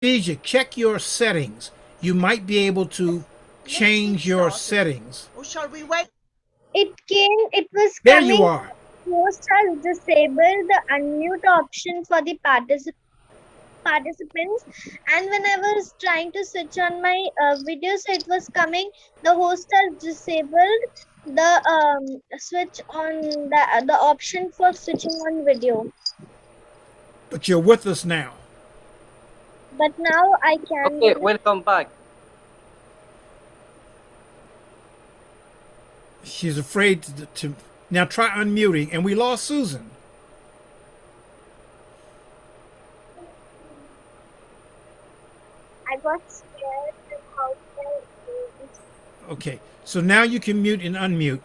Khadija, check your settings. You might be able to Let's get change your started. settings. Or shall we wait? It was There you coming. are. Host has disabled the unmute option for the participants, and when I was trying to switch on my video, so it was coming. The host has disabled the switch on the option for switching on video. But you're with us now. But now I can. Okay, welcome back. She's afraid to now try unmuting, and we lost Susan. I got scared and how Okay, so now you can mute and unmute.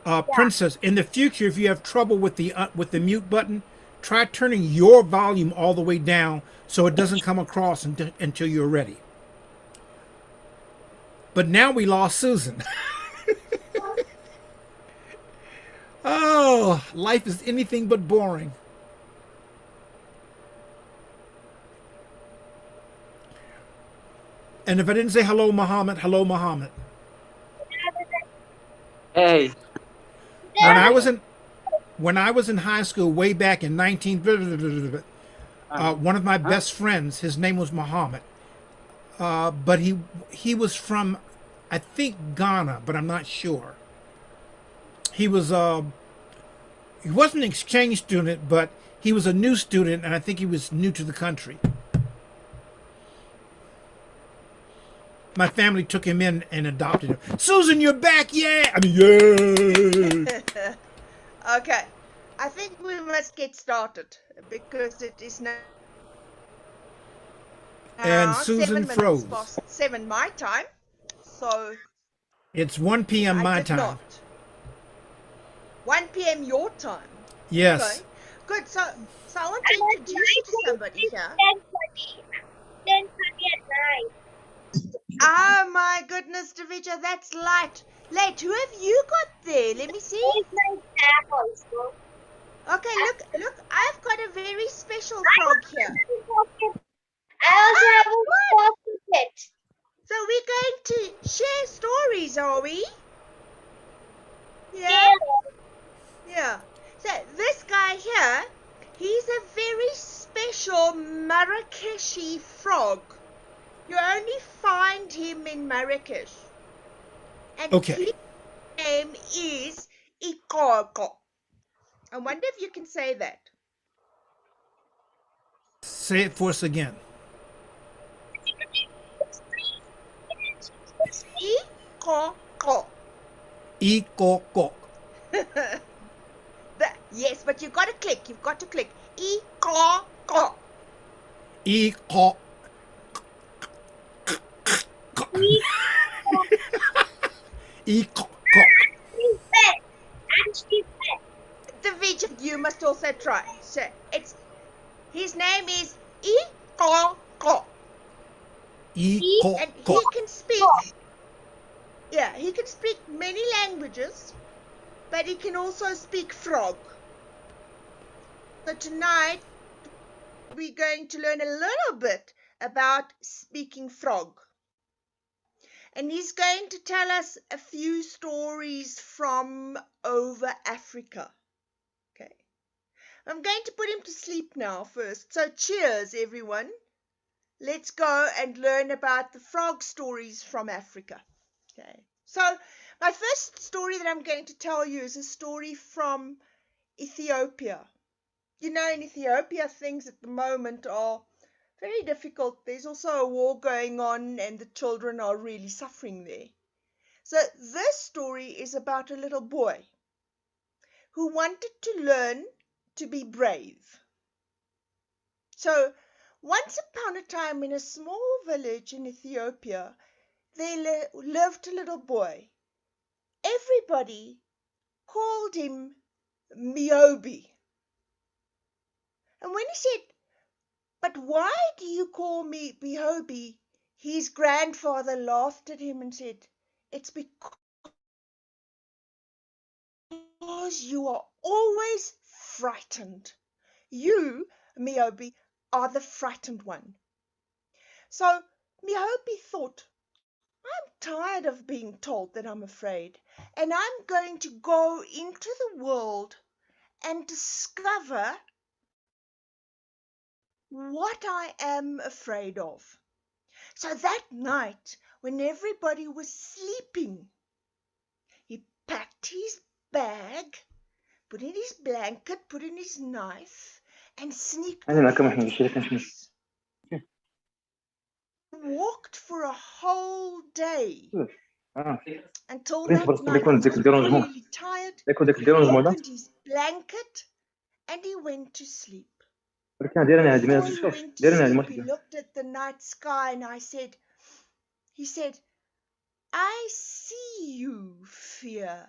yeah. Princess, in the future, if you have trouble with the mute button, try turning your volume all the way down so it doesn't come across until you're ready. But now we lost Susan. Oh, life is anything but boring. And if I didn't say hello, Muhammad, hello, Muhammad. Hey, When There I we was in when I was in high school way back in 19 one of my best friends, his name was Muhammad. But he was from I think Ghana, but I'm not sure. He was he wasn't an exchange student, but he was a new student, and I think he was new to the country. My family took him in and adopted him. Susan, you're back, yeah! I mean, yeah! Okay. I think we must get started because it is now And Susan 7 minutes froze. past 7 my time. So It's 1 p.m. I my did time. not. 1 p.m. your time. Yes. Okay. Good. So I want to introduce you to somebody here. 10:30 at night. Oh my goodness, Davija, that's light. Late. Who have you got there? Let me see. There's my tab also. Okay, look. I've got a very special frog here. I also have a pocket. So we're going to share stories, are we? Yeah? Yeah. So this guy here, he's a very special Marrakeshi frog. You only find him in Marrakesh. And Okay. his name is Ikoko. I wonder if you can say that. Say it for us again. Ikoko. Ikoko. Yes, but you've got to click. You've got to click. Ikoko. Iko. Ikoko. Division, you must also try. So his name is Ikoko. Ikoko. And he can speak. Yeah, he can speak many languages, but he can also speak frog. So tonight we're going to learn a little bit about speaking frog. And he's going to tell us a few stories from over Africa. Okay. I'm going to put him to sleep now first. So cheers, everyone. Let's go and learn about the frog stories from Africa. Okay. So my first story that I'm going to tell you is a story from Ethiopia. You know, in Ethiopia, things at the moment are very difficult. There's also a war going on and the children are really suffering there. So this story is about a little boy who wanted to learn to be brave. So once upon a time in a small village in Ethiopia, there lived a little boy. Everybody called him Miobi. And when he said, "But why do you call me Miobi?" his grandfather laughed at him and said, "It's because you are always frightened. You, Miobi, are the frightened one. So Mihopi thought, I'm tired of being told that I'm afraid, and I'm going to go into the world and discover what I am afraid of. So that night, when everybody was sleeping, he packed his bag, put in his blanket, put in his knife, and sneaked أنا off معكم into الحين the بالشركة نمشي. house. Walked for a whole day until برينس that براسكم night يكون he ديك was الديرونجمون really tired. يكون ديك He الديرونجمون ده opened his blanket and he went to sleep. بركان ديرني هادي ما Before he تنساش went to ديرني هادي sleep, he مرتي. looked at the night sky and he said, I see you, fear,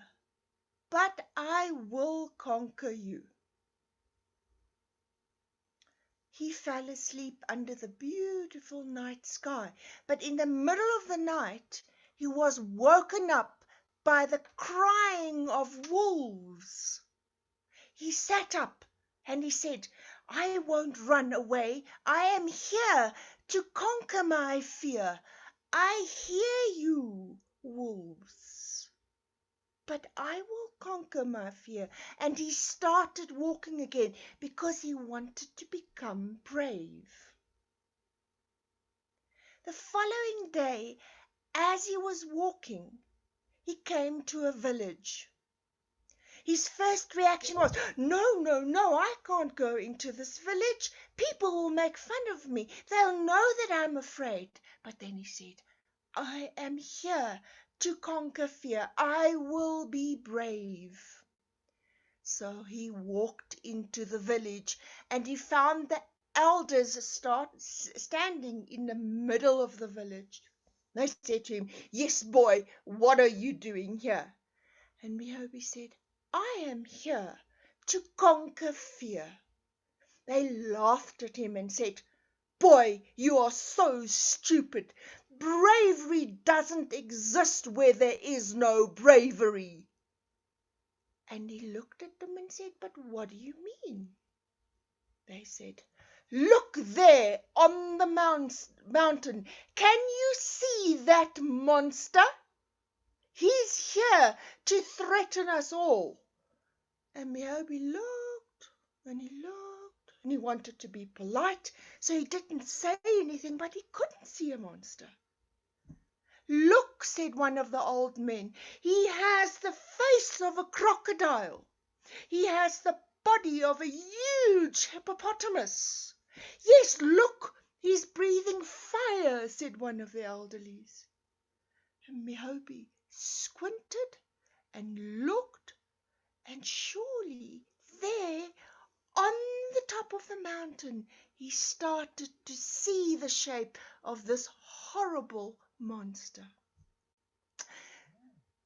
but I will conquer you. He fell asleep under the beautiful night sky, but in the middle of the night, he was woken up by the crying of wolves. He sat up and he said, I won't run away. I am here to conquer my fear. I hear you, wolves, but I will conquer my fear. And he started walking again because he wanted to become brave. The following day, as he was walking, he came to a village. His first reaction was, no, I can't go into this village. People will make fun of me. They'll know that I'm afraid. But then he said, I am here to conquer fear. I will be brave. So he walked into the village and he found the elders standing in the middle of the village. They said to him, yes, boy, what are you doing here? And Mihopi said, I am here to conquer fear. They laughed at him and said, boy, you are so stupid. Bravery doesn't exist where there is no bravery. And he looked at them and said, but what do you mean? They said, look there on the mountain. Can you see that monster? He's here to threaten us all. And Mihopi looked and he wanted to be polite, so he didn't say anything, but he couldn't see a monster. Look, said one of the old men, he has the face of a crocodile. He has the body of a huge hippopotamus. Yes, look, he's breathing fire, said one of the elderlies. And Mihopi squinted and looked, and surely there on the top of the mountain he started to see the shape of this horrible monster.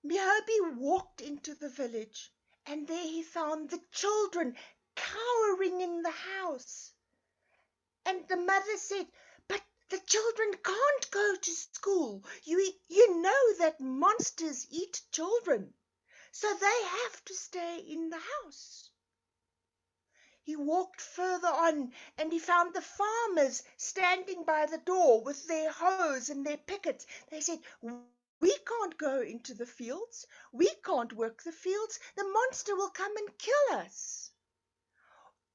Mihopi walked into the village, and there he found the children cowering in the house. And the mother said, but the children can't go to school. You know that monsters eat children, so they have to stay in the house. He walked further on and he found the farmers standing by the door with their hoes and their pickets. They said, we can't go into the fields. We can't work the fields. The monster will come and kill us.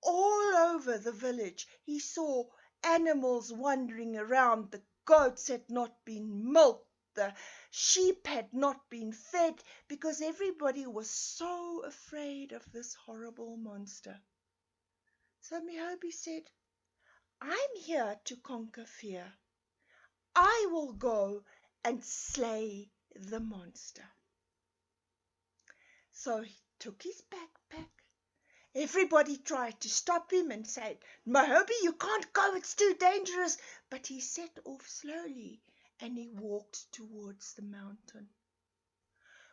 All over the village he saw animals wandering around. The goats had not been milked. The sheep had not been fed because everybody was so afraid of this horrible monster. So Mihopi said, I'm here to conquer fear. I will go and slay the monster. So he took his backpack. Everybody tried to stop him and said, Mihopi, you can't go, it's too dangerous. But he set off slowly and he walked towards the mountain.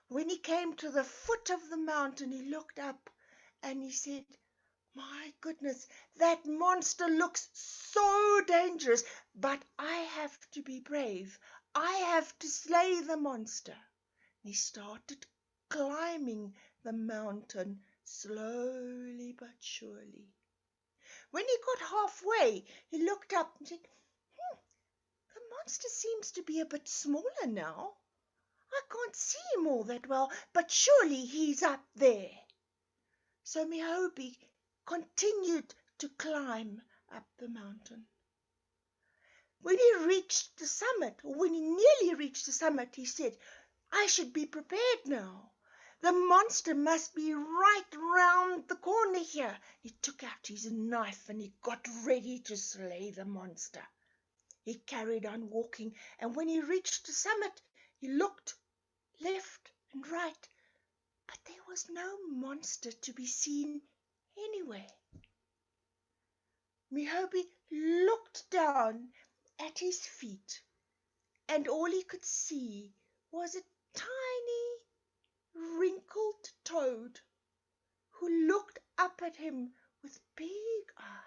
When he came to the foot of the mountain, he looked up and he said, my goodness, that monster looks so dangerous, but I have to be brave. I have to slay the monster. And he started climbing the mountain slowly but surely. When he got halfway, he looked up and said, the monster seems to be a bit smaller now. I can't see him all that well, but surely he's up there. So Mihobi continued to climb up the mountain. When he reached the summit, or when he nearly reached the summit, he said, I should be prepared now. The monster must be right round the corner here. He took out his knife and he got ready to slay the monster. He carried on walking, and when he reached the summit, he looked left and right, but there was no monster to be seen anywhere. Mihobi looked down at his feet, and all he could see was a tiny, wrinkled toad who looked up at him with big eyes.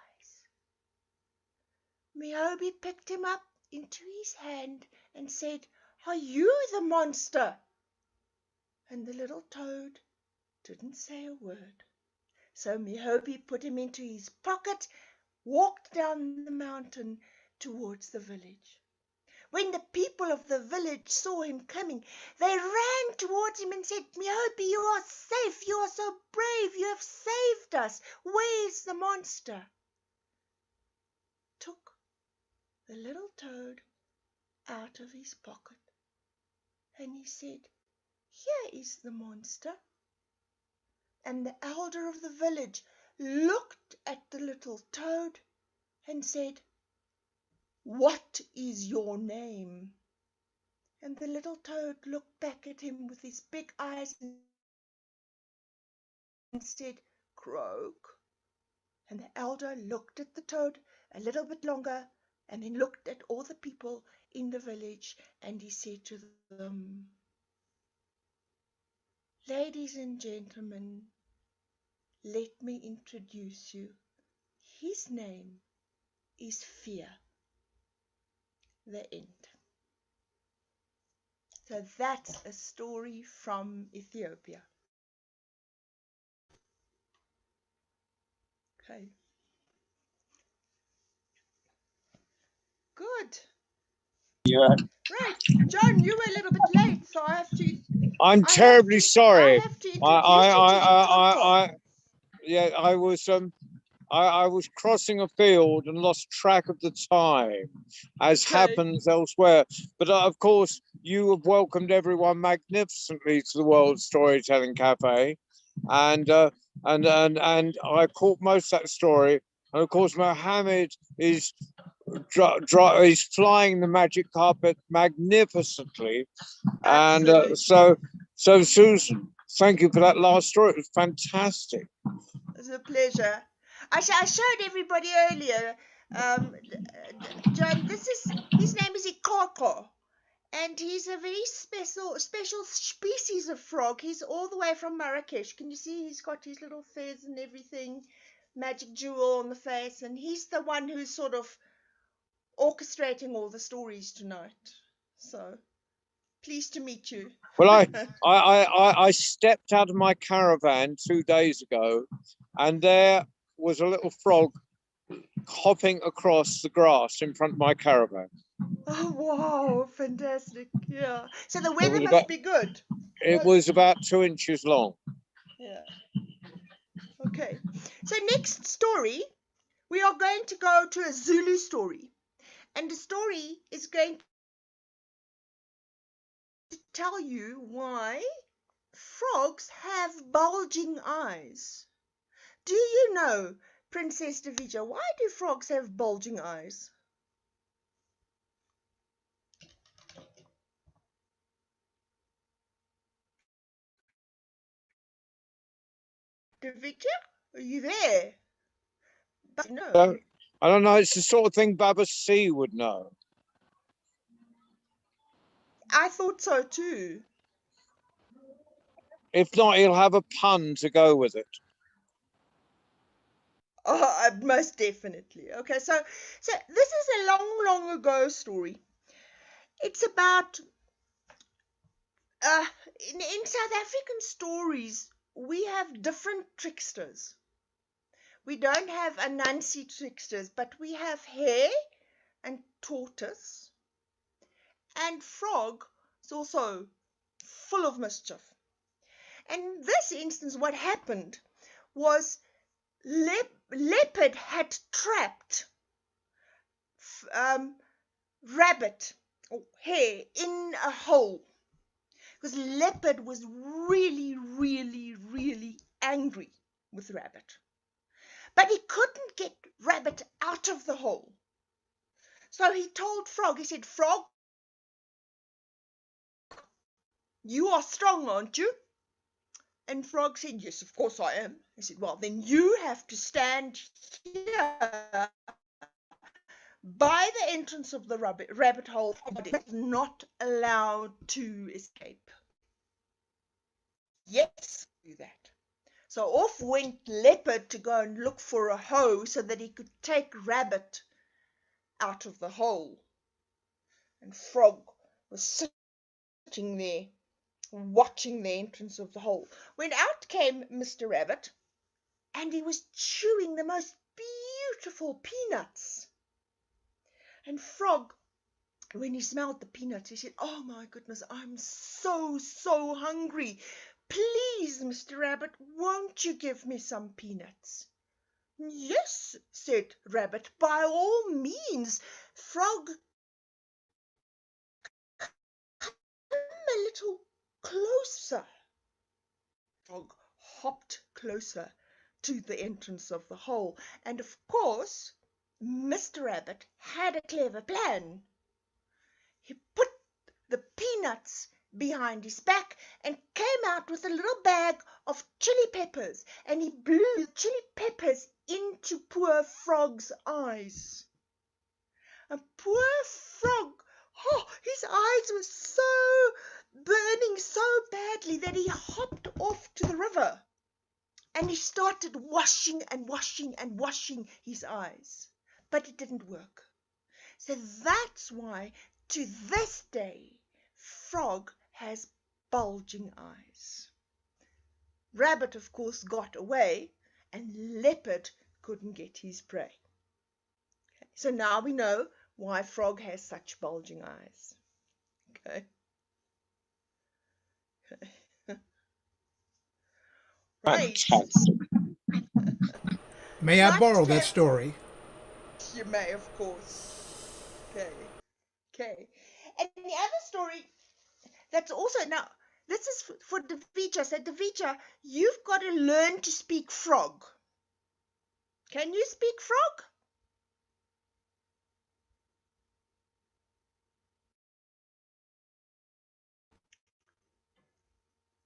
Mihobi picked him up into his hand and said, Are you the monster? And the little toad didn't say a word. So Mihobi put him into his pocket, walked down the mountain towards the village. When the people of the village saw him coming, they ran towards him and said, Mihobi, you are safe. You are so brave. You have saved us. Where's the monster? Took the little toad out of his pocket, and he said, Here is the monster. And the elder of the village looked at the little toad and said, What is your name? And the little toad looked back at him with his big eyes and said, Croak. And the elder looked at the toad a little bit longer and then looked at all the people in the village, and he said to them, Ladies and gentlemen, let me introduce you. His name is Fear. The end. So that's a story from Ethiopia. Okay. Good. Yeah. Right. John, you were a little bit late, so I'm terribly sorry. I have to introduce you to the Koko. Yeah, I was crossing a field and lost track of the time, as happens elsewhere. But of course, you have welcomed everyone magnificently to the World Storytelling Cafe, and I caught most of that story. And of course, Mohammed is flying the magic carpet magnificently, and so Susan, thank you for that last story. It was fantastic. It's a pleasure. I showed everybody earlier, John. His name is Ikoko, and he's a very special species of frog. He's all the way from Marrakesh. Can you see? He's got his little feathers and everything, magic jewel on the face, and he's the one who's sort of orchestrating all the stories tonight. So pleased to meet you. Well, I stepped out of my caravan 2 days ago, and there was a little frog hopping across the grass in front of my caravan. Oh, wow, fantastic. Yeah. So the weather must be good. It was about 2 inches long. Yeah. Okay. So next story, we are going to go to a Zulu story. And the story is going to tell you why frogs have bulging eyes. Do you know, Princess Davija, why do frogs have bulging eyes? Davija, are you there? No. I don't know. It's the sort of thing Baba C would know. I thought so too. If not, he'll have a pun to go with it. Oh, most definitely. Okay, so this is a long ago story. It's about in South African stories we have different tricksters. We don't have Anansi tricksters, but we have hare and tortoise. And Frog is also full of mischief. And in this instance, what happened was Leopard had trapped Rabbit or Hare in a hole, because Leopard was really, really, really angry with Rabbit. But he couldn't get Rabbit out of the hole. So he told Frog, he said, Frog, you are strong, aren't you? And Frog said, yes, of course I am. He said, well, then you have to stand here by the entrance of the rabbit hole, not allowed to escape. Yes, do that. So off went Leopard to go and look for a hoe so that he could take Rabbit out of the hole. And Frog was sitting there watching the entrance of the hole, when out came Mr. Rabbit, and he was chewing the most beautiful peanuts. And Frog, when he smelled the peanuts, he said, oh my goodness, I'm so hungry. Please, Mr. Rabbit, won't you give me some peanuts? Yes, said Rabbit, by all means. Frog, come a little closer. Frog hopped closer to the entrance of the hole, and of course Mr. Rabbit had a clever plan. He put the peanuts behind his back and came out with a little bag of chili peppers, and he blew the chili peppers into poor Frog's eyes. And poor Frog, his eyes were so burning so badly that he hopped off to the river, and he started washing his eyes, but it didn't work. So that's why to this day Frog has bulging eyes. Rabbit, of course, got away, and Leopard couldn't get his prey. Okay, so now we know why Frog has such bulging eyes. Okay. Right. Fantastic. May I Nice borrow to that have- story? You may, of course. Okay. And the other story that's also, now, this is for Davija. So, Davija, you've got to learn to speak Frog. Can you speak Frog?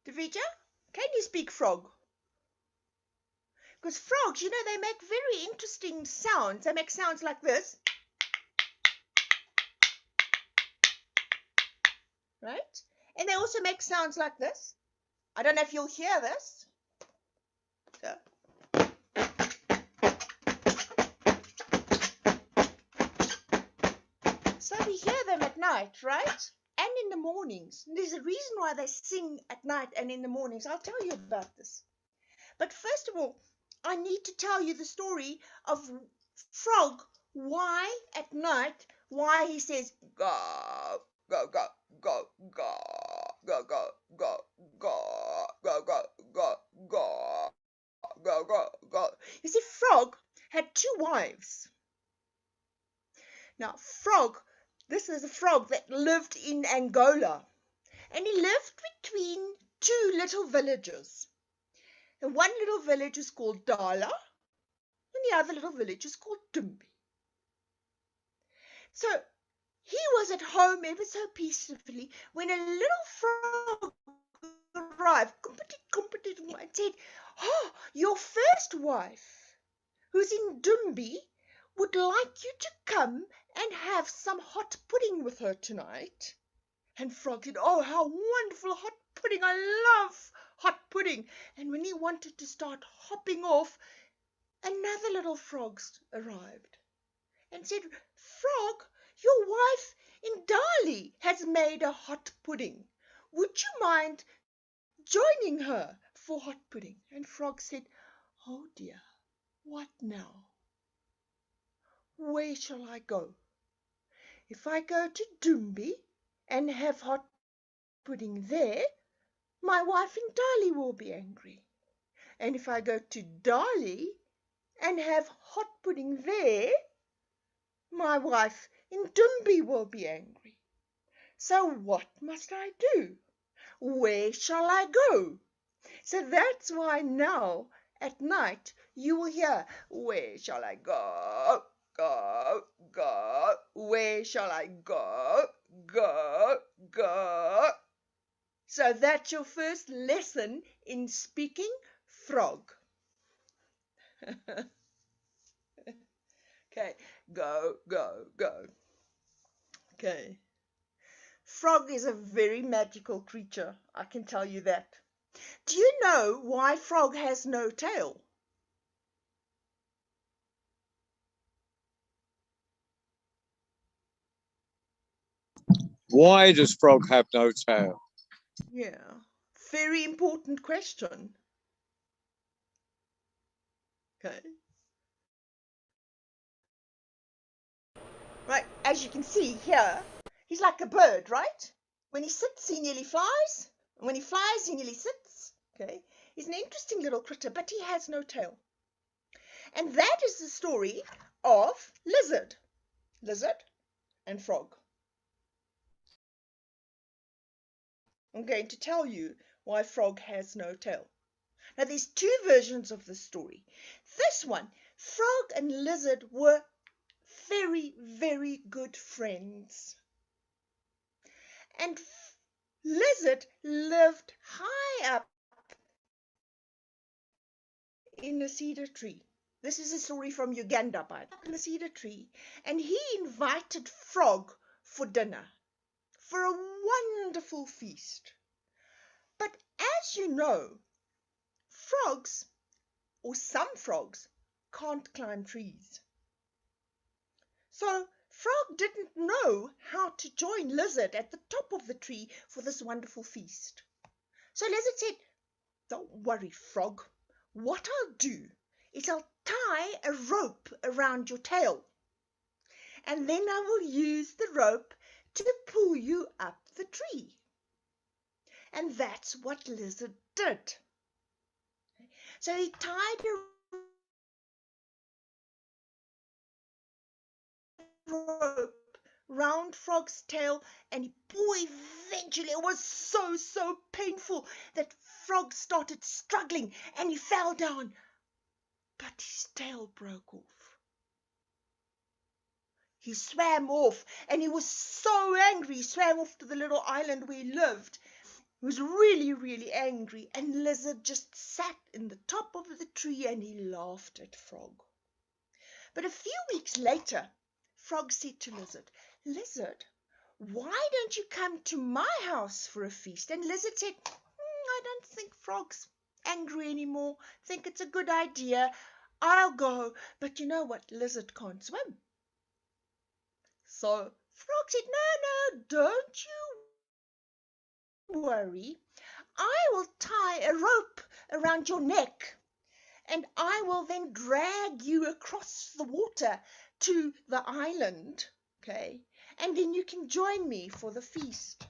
Davija, can you speak Frog? Because frogs, they make very interesting sounds. They make sounds like this. Right? And they also make sounds like this. I don't know if you'll hear this. So. So we hear them at night, right? And in the mornings. And there's a reason why they sing at night and in the mornings. I'll tell you about this. But first of all, I need to tell you the story of Frog, why at night, why he says, go, go, go, go, go, go, go, go, go, go, go, go, go, go, go, go. You see, Frog had 2 wives. Now, Frog, this is a frog that lived in Angola, and he lived between 2 little villages. And one little village is called Dala, and the other little village is called Dumbi. So he was at home ever so peacefully when a little frog arrived, and said, oh, your first wife, who's in Dumbi, would like you to come and have some hot pudding with her tonight. And Frog said, oh, how wonderful hot pudding. I love hot pudding. And when he wanted to start hopping off, another little frog arrived and said, Frog, your wife in Dali has made a hot pudding. Would you mind joining her for hot pudding? And Frog said, oh dear, what now? Where shall I go? If I go to Dumbi, and have hot pudding there, my wife in Dali will be angry. And if I go to Dali and have hot pudding there, my wife in Dumbi will be angry. So what must I do? Where shall I go? So that's why now at night you will hear, where shall I go? Go, go. Where shall I go? Go, go. So that's your first lesson in speaking frog. Okay, go, go, go. Okay. Frog is a very magical creature, I can tell you that. Do you know why frog has no tail? Why does frog have no tail? Yeah, very important question. Okay. Right, as you can see here, he's like a bird, right? When he sits, he nearly flies. And when he flies, he nearly sits. Okay. He's an interesting little critter, but he has no tail. And that is the story of lizard. Lizard and frog. I'm going to tell you why frog has no tail. Now, there's two versions of the story. This one, frog and lizard were very, very good friends. And lizard lived high up in a cedar tree. This is a story from Uganda, by the way. In a cedar tree. And he invited frog for dinner, for a wonderful feast. But as you know, frogs, or some frogs, can't climb trees. So frog didn't know how to join lizard at the top of the tree for this wonderful feast. So lizard said, don't worry, frog. What I'll do is I'll tie a rope around your tail. And then I will use the rope to pull you up the tree. And that's what lizard did. So he tied a rope round frog's tail, and eventually it was so painful that frog started struggling and he fell down, but his tail broke off. He swam off and he was so angry. He swam off to the little island where he lived. He was really angry, and lizard just sat in the top of the tree and he laughed at frog. But a few weeks later, frog said to lizard, Lizard, why don't you come to my house for a feast? And lizard said, I don't think frog's angry anymore. Think it's a good idea. I'll go. But you know what? Lizard can't swim. So frog said, no, don't you worry. I will tie a rope around your neck, and I will then drag you across the water to the island, okay? And then you can join me for the feast.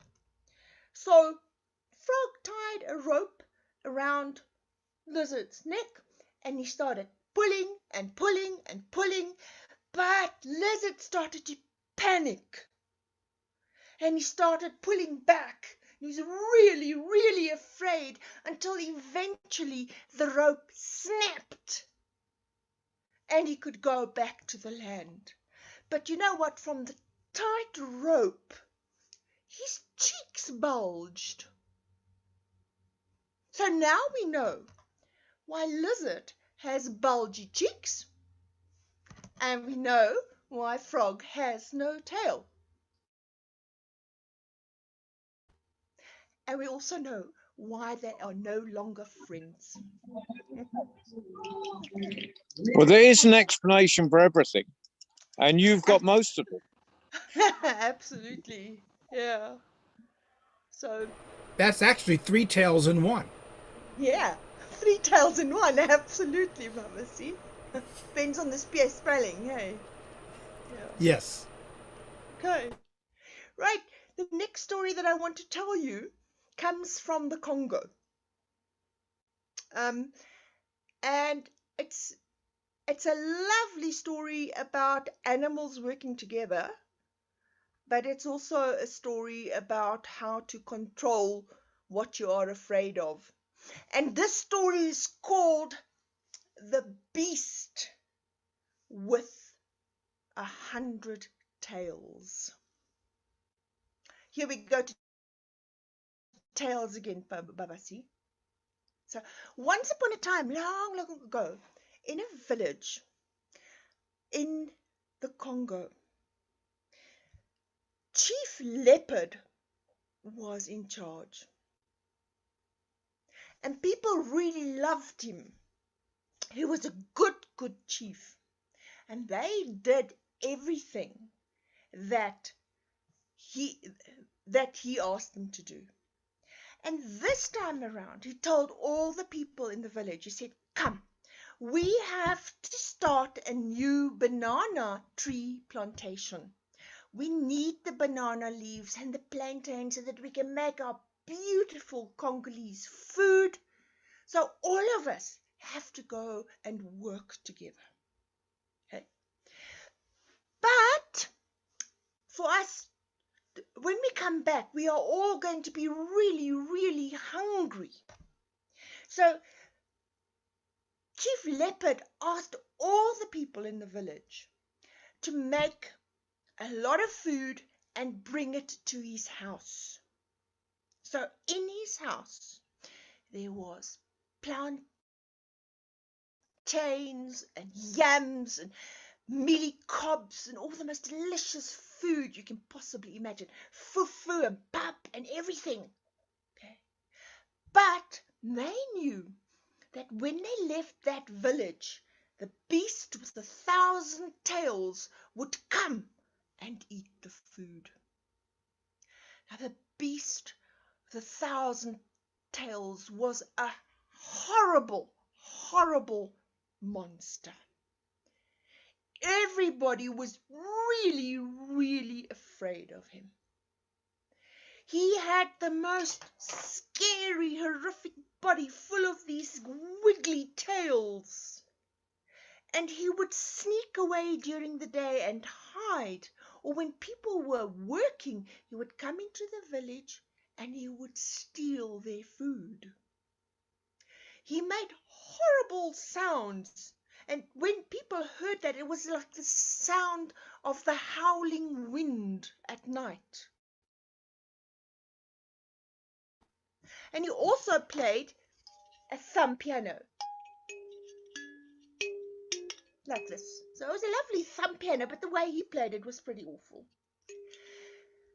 So frog tied a rope around lizard's neck, and he started pulling and pulling and pulling, but lizard started to panic, and he started pulling back. He was really afraid until eventually the rope snapped and he could go back to the land. But you know what? From the tight rope, his cheeks bulged. So now we know why lizard has bulgy cheeks, and we know why frog has no tail. And we also know why they are no longer friends. Well, there is an explanation for everything, and you've got most of it. Absolutely, yeah. So That's actually three tails in one. yeah, three tails in one. Absolutely, Mama. See, depends on the spelling, hey. Yeah. Yes. Okay. Right. The next story that I want to tell you comes from the Congo. And it's a lovely story about animals working together, but it's also a story about how to control what you are afraid of. And this story is called The Beast with 100 Tails. Here we go to tails again, Babasi. So, once upon a time, long, long ago, in a village in the Congo, Chief Leopard was in charge. And people really loved him. He was a good chief. And they did everything that he asked them to do. And this time around, he told all the people in the village, he said, come, we have to start a new banana tree plantation. We need the banana leaves and the plantains so that we can make our beautiful Congolese food. So all of us have to go and work together. Okay? But for us, when we come back, we are all going to be really, really hungry. So Chief Leopard asked all the people in the village to make a lot of food and bring it to his house. So in his house, there was plantains and yams and mealy cobs and all the most delicious food you can possibly imagine. Fufu and pap and everything. Okay. But they knew that when they left that village, the beast with 1,000 tails would come and eat the food. Now the beast with 1,000 tails was a horrible, horrible monster. Everybody was really, really afraid of him. He had the most scary, horrific body full of these wiggly tails. And he would sneak away during the day and hide. Or when people were working, he would come into the village and he would steal their food. He made horrible sounds. And when people heard that, it was like the sound of the howling wind at night. And he also played a thumb piano. Like this. So it was a lovely thumb piano, but the way he played it was pretty awful.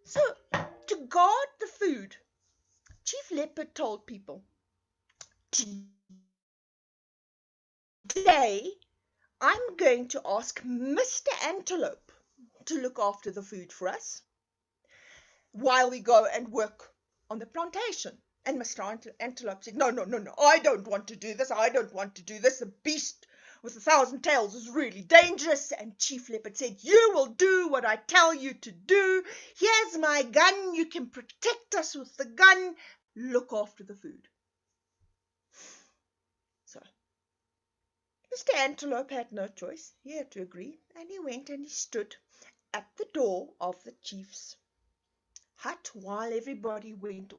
So, to guard the food, Chief Leopard told people, today I'm going to ask Mr. Antelope to look after the food for us while we go and work on the plantation. And Mr. Antelope said, no, I don't want to do this. The beast with 1,000 tails is really dangerous. And Chief Leopard said, you will do what I tell you to do. Here's my gun. You can protect us with the gun. Look after the food. So Mr. Antelope had no choice. He had to agree. And he went and he stood at the door of the chief's hut while everybody went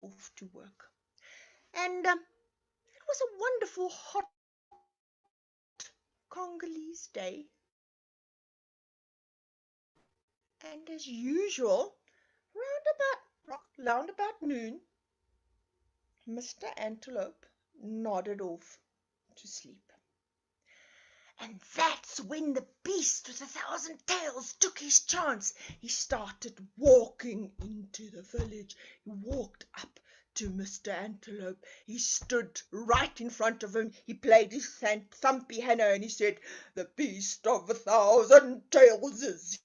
off to work. And it was a wonderful hot Congolese day. And as usual, round about noon, Mr. Antelope nodded off to sleep. And that's when the beast with 1,000 tails took his chance. He started walking into the village. He walked up to Mr. Antelope. He stood right in front of him. He played his thumb piano and he said, the beast of 1,000 tails is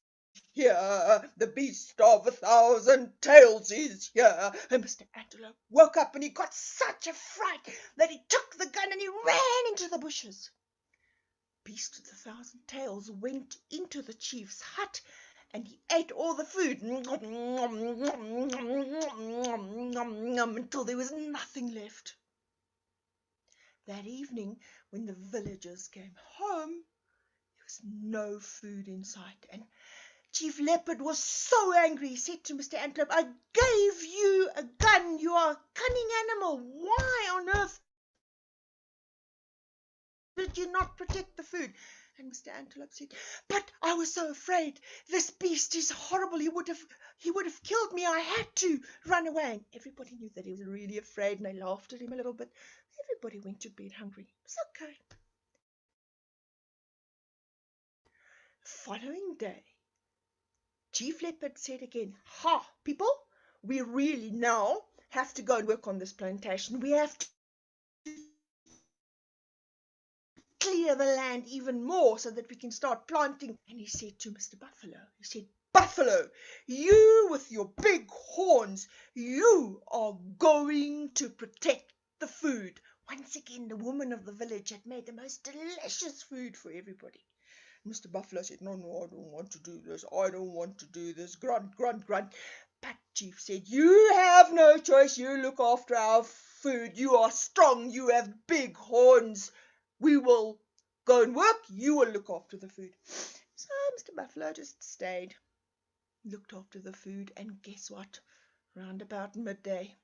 here. The beast of 1,000 tails is here. And Mr. Antelope woke up and he got such a fright that he took the gun and he ran into the bushes. Beast with 1,000 tails went into the chief's hut and he ate all the food until there was nothing left. That evening, when the villagers came home, there was no food in sight, and Chief Leopard was so angry. He said to Mr. Antelope, I gave you a gun. You are a cunning animal. Why on earth did you not protect the food? And Mr. Antelope said, but I was so afraid. This beast is horrible. He would have killed me. I had to run away. And everybody knew that he was really afraid, and they laughed at him a little bit. Everybody went to bed hungry. It was okay. The following day, Chief Leopard said again, ha, people, we really now have to go and work on this plantation. We have to clear the land even more so that we can start planting. And he said to Mr. Buffalo, he said, Buffalo, you with your big horns, you are going to protect the food. Once again, the woman of the village had made the most delicious food for everybody. Mr. Buffalo said, no, I don't want to do this. I don't want to do this. Grunt, grunt, grunt. But Chief said, you have no choice. You look after our food. You are strong. You have big horns. We will go and work. You will look after the food. So Mr. Buffalo just stayed, looked after the food, and guess what? Round about midday,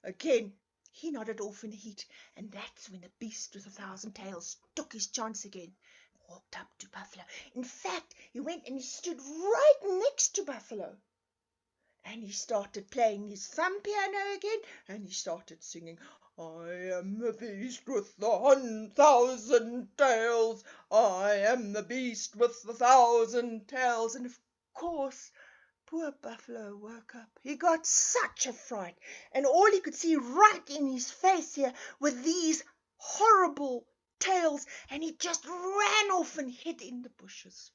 again, he nodded off in the heat, and that's when the beast with 1,000 tails took his chance again, walked up to Buffalo. In fact, he went and he stood right next to Buffalo. And he started playing his thumb piano again, and he started singing, I am the beast with the 1,000 tails. I am the beast with the 1,000 tails. And of course, poor Buffalo woke up. He got such a fright, and all he could see right in his face here were these horrible tails, and he just ran off and hid in the bushes.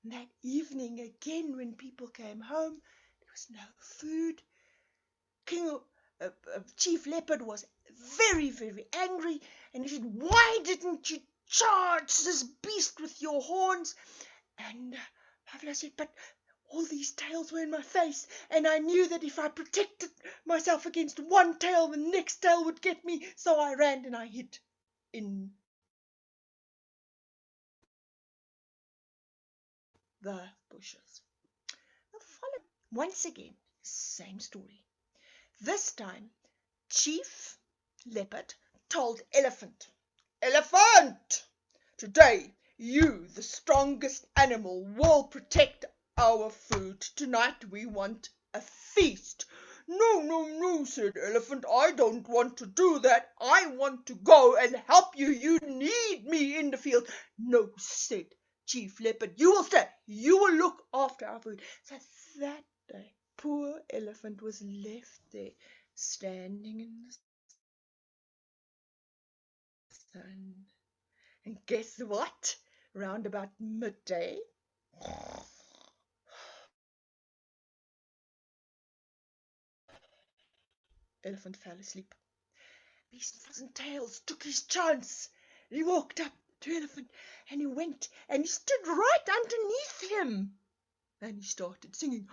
And that evening again, when people came home, there was no food. Chief Leopard was very, very angry, and he said, why didn't you charge this beast with your horns? And Buffalo said, but all these tails were in my face, and I knew that if I protected myself against one tail, the next tail would get me, so I ran and I hid in the bushes. Once again, same story. This time, Chief Leopard told Elephant, Elephant, today you, the strongest animal, will protect our food. Tonight we want a feast. No, said Elephant. I don't want to do that. I want to go and help you. You need me in the field. No, said Chief Leopard. You will stay. You will look after our food. So that day, poor Elephant was left there, standing in the sun. And guess what? Round about midday, Elephant fell asleep. Beast with 1,000 tails took his chance. He walked up to Elephant, and he went and he stood right underneath him. And he started singing,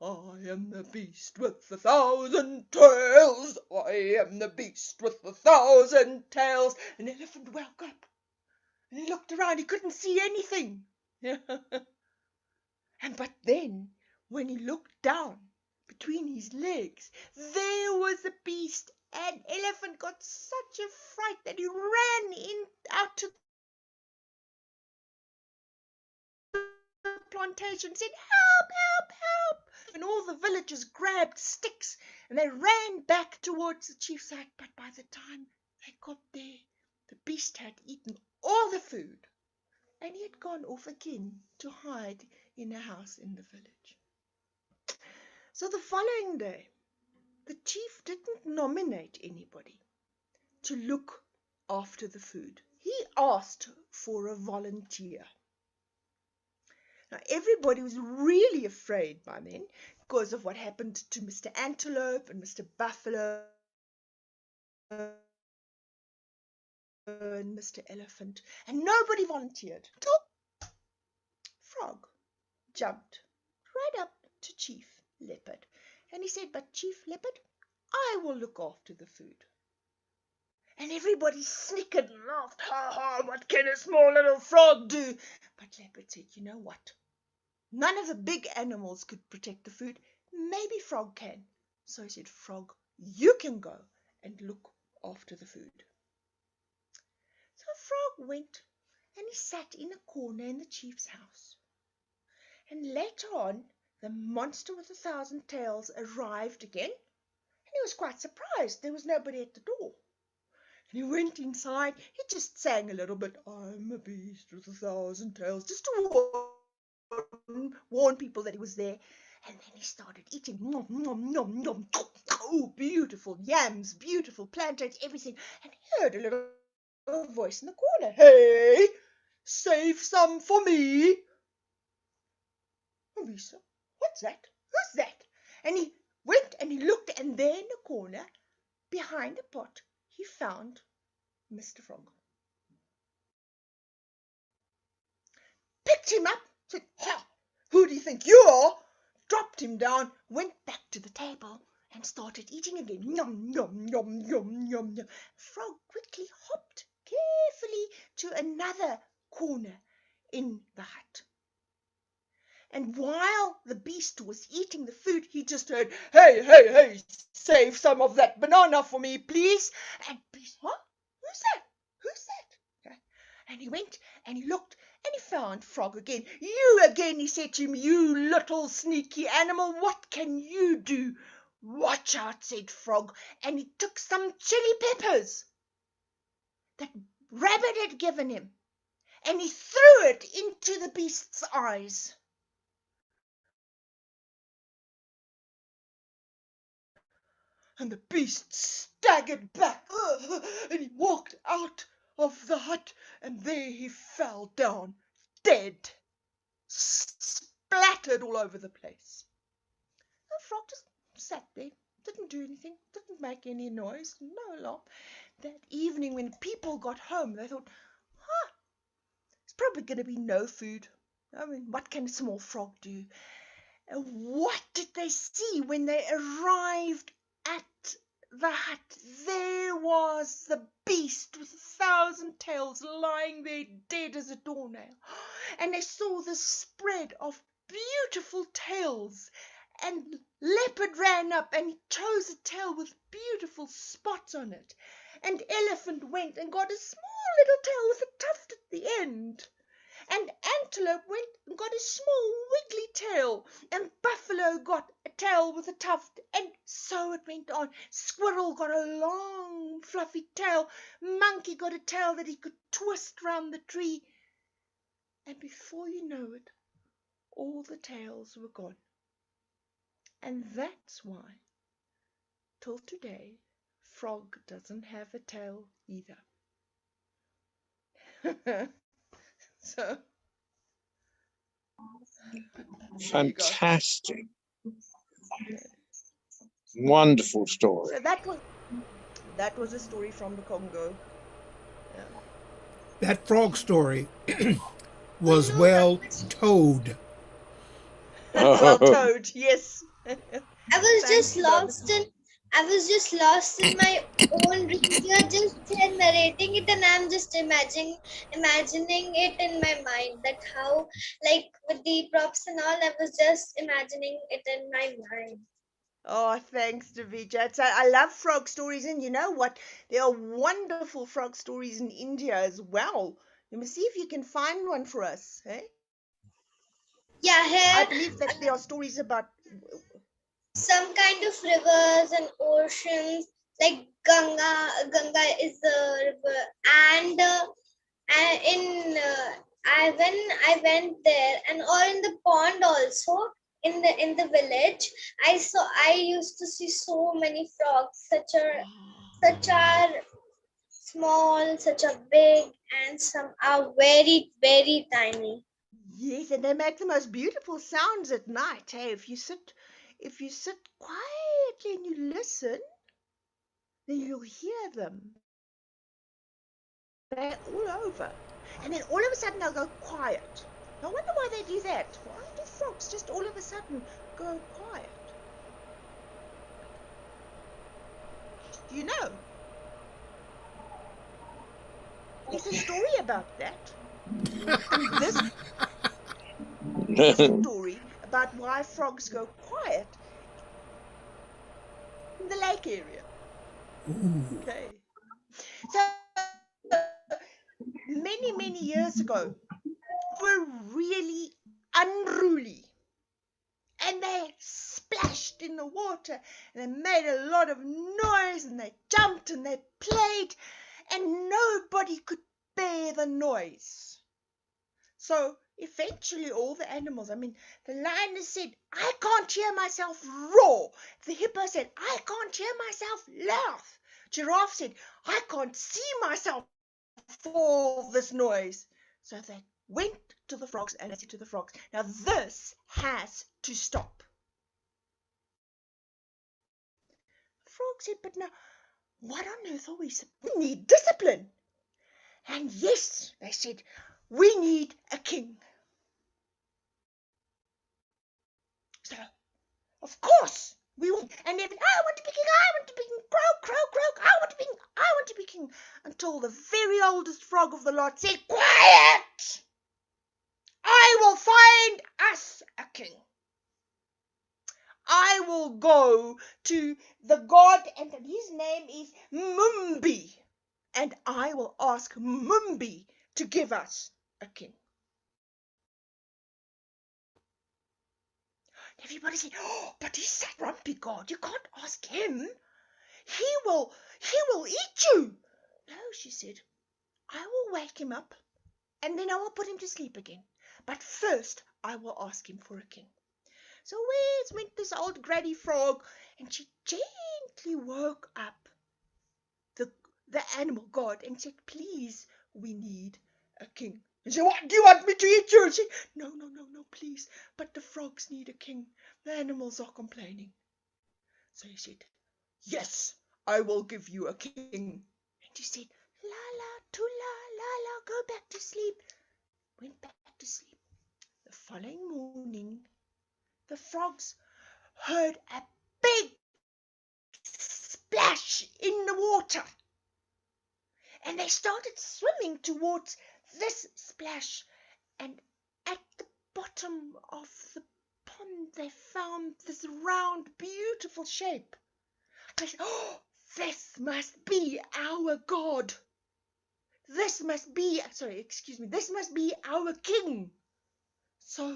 I am the beast with 1,000 tails. I am the beast with 1,000 tails. And Elephant woke up, and he looked around. He couldn't see anything. But then, when he looked down between his legs, there was the beast, and Elephant got such a fright that he ran out to the plantation and said, help, help, help. And all the villagers grabbed sticks and they ran back towards the chief's hut. But by the time they got there, the beast had eaten all the food, and he had gone off again to hide in a house in the village. So the following day, the chief didn't nominate anybody to look after the food. He asked for a volunteer. Now, everybody was really afraid by then because of what happened to Mr. Antelope and Mr. Buffalo and Mr. Elephant, and nobody volunteered until Frog. jumped right up to Chief Leopard, and he said, "But Chief Leopard, I will look after the food." And everybody snickered and laughed. "Ha ha, what can a small little frog do?" But Leopard said, "You know what? None of the big animals could protect the food. Maybe Frog can." So he said, "Frog, you can go and look after the food." So Frog went and he sat in a corner in the chief's house. And later on, the monster with 1,000 tails arrived again, and he was quite surprised. There was nobody at the door. And he went inside. He just sang a little bit, "I'm a beast with 1,000 tails," just to warn people that he was there. And then he started eating. Nom, nom, nom, nom. Oh, beautiful yams, beautiful plantains, everything. And he heard a little voice in the corner. "Hey, save some for me." And he said, "What's that? Who's that?" And he went and he looked, and there in the corner, behind a pot, he found Mr. Frog. Picked him up, said, "Ha! Who do you think you are?" Dropped him down, went back to the table, and started eating again. Yum, yum, yum, yum, yum, yum. Frog quickly hopped carefully to another corner in the hut. And while the beast was eating the food, he just heard, "Hey, hey, hey, save some of that banana for me, please." And beast, "Huh? Who's that? Who's that?" Okay. And he went and he looked and he found Frog again. "You again," he said to him, "you little sneaky animal, what can you do?" "Watch out," said Frog, and he took some chili peppers that Rabbit had given him, and he threw it into the beast's eyes. And the beast staggered back, and he walked out of the hut, and there he fell down, dead, splattered all over the place. The Frog just sat there, didn't do anything, didn't make any noise, no alarm. That evening when people got home, they thought, it's probably going to be no food. I mean, what can a small frog do? And what did they see when they arrived at the hut? There was the beast with 1,000 tails lying there dead as a doornail. And they saw the spread of beautiful tails. And Leopard ran up and he chose a tail with beautiful spots on it. And Elephant went and got a small little tail with a tuft at the end. And Antelope went and got a small wiggly tail, and Buffalo got a tail with a tuft, and so it went on. Squirrel got a long fluffy tail, Monkey got a tail that he could twist round the tree, and before you know it, all the tails were gone. And that's why, till today, Frog doesn't have a tail either. So Fantastic. Wonderful story. So that was a story from the Congo. Yeah. That frog story was well told. Well told, yes. I was just lost in my own dreams. You're just there narrating it, and I'm just imagining it in my mind. That how, like with the props and all, I was just imagining it in my mind. Oh, thanks, Davija. I love frog stories, and you know what? There are wonderful frog stories in India as well. Let me see if you can find one for us. Eh? Yeah, I here believe that there are stories about. some kind of rivers and oceans, like Ganga is the river, and when I went there, and or in the pond also, in the village, I used to see so many frogs, such are small, such are big, and some are very, very tiny. Yes, and they make the most beautiful sounds at night. Hey, if you sit quietly and you listen, then you'll hear them. They're all over, and then all of a sudden they'll go quiet. I wonder why they do that. Why do frogs just all of a sudden go quiet? Do you know? There's a story about that. And this story about why frogs go quiet in the lake area. Okay. So many years ago, were really unruly. And they splashed in the water and they made a lot of noise and they jumped and they played and nobody could bear the noise. So eventually all the animals, the lioness said, I can't hear myself roar. The hippo said, I can't hear myself laugh. Giraffe said, I can't see myself for all this noise. So they went to the frogs and they said to the frogs, now this has to stop. The frog said, but now, what on earth are we? We need discipline. And yes, they said, we need a king. So, of course, we will. And everyone, I want to be king, I want to be king, croak, croak, croak, I want to be king, I want to be king. Until the very oldest frog of the lot said, quiet! I will find us a king. I will go to the god, and his name is Mumbi. And I will ask Mumbi to give us a king. Everybody said, oh, but he's that grumpy god. You can't ask him. He will eat you. No, she said, I will wake him up and then I will put him to sleep again. But first, I will ask him for a king. So where went this old granny frog? And she gently woke up the animal god and said, please, we need a king. And she said, what, do you want me to eat you? And she said, no, please. But the frogs need a king. The animals are complaining. So he said, yes, I will give you a king. And she said, la la, tula, la la, go back to sleep. Went back to sleep. The following morning, the frogs heard a big splash in the water. And they started swimming towards this splash. And at the bottom of the pond, they found this round, beautiful shape. They said, oh, this must be our god. This must be our king. So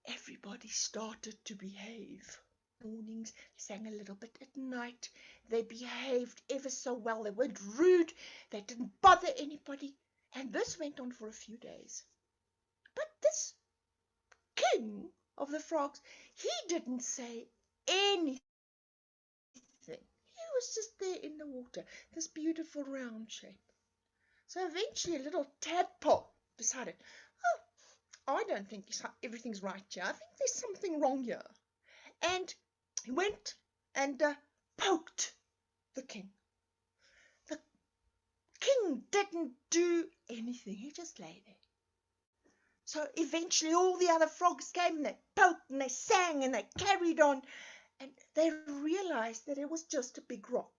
everybody started to behave. Mornings, they sang a little bit at night. They behaved ever so well. They weren't rude. They didn't bother anybody. And this went on for a few days. But this king of the frogs, he didn't say anything. He was just there in the water, this beautiful round shape. So eventually a little tadpole decided, oh, I don't think everything's right here. I think there's something wrong here. And he went and poked the king. The king didn't do anything. He just lay there. So eventually all the other frogs came and they poked and they sang and they carried on. And they realized that it was just a big rock.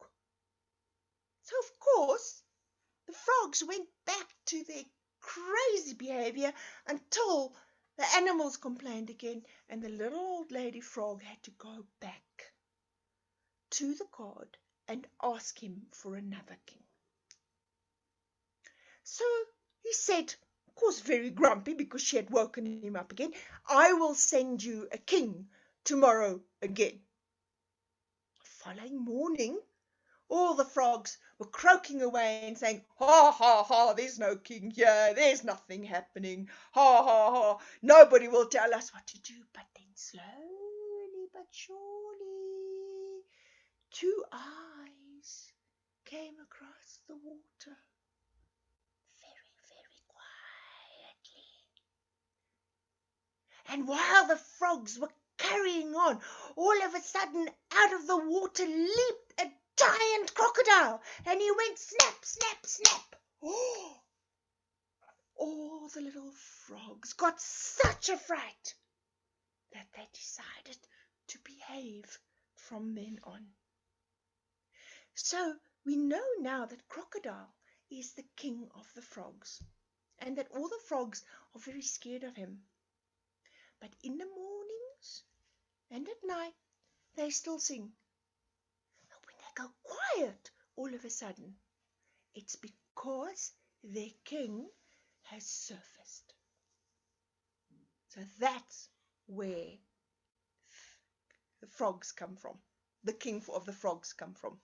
So of course, the frogs went back to their crazy behavior until the animals complained again, and the little old lady frog had to go back to the god and ask him for another king. So he said, of course very grumpy because she had woken him up again, I will send you a king tomorrow again. The following morning, all the frogs were croaking away and saying, ha, ha, ha, there's no king here, there's nothing happening, ha, ha, ha, nobody will tell us what to do. But then slowly but surely, 2 eyes came across the water, very, very quietly. And while the frogs were carrying on, all of a sudden, out of the water leaped a giant crocodile, and he went snap, snap, snap. Oh, all the little frogs got such a fright that they decided to behave from then on. So we know now that Crocodile is the king of the frogs, and that all the frogs are very scared of him. But in the mornings and at night, they still sing. But when they go quiet all of a sudden, it's because their king has surfaced. So that's where the frogs come from. The king of the frogs come from.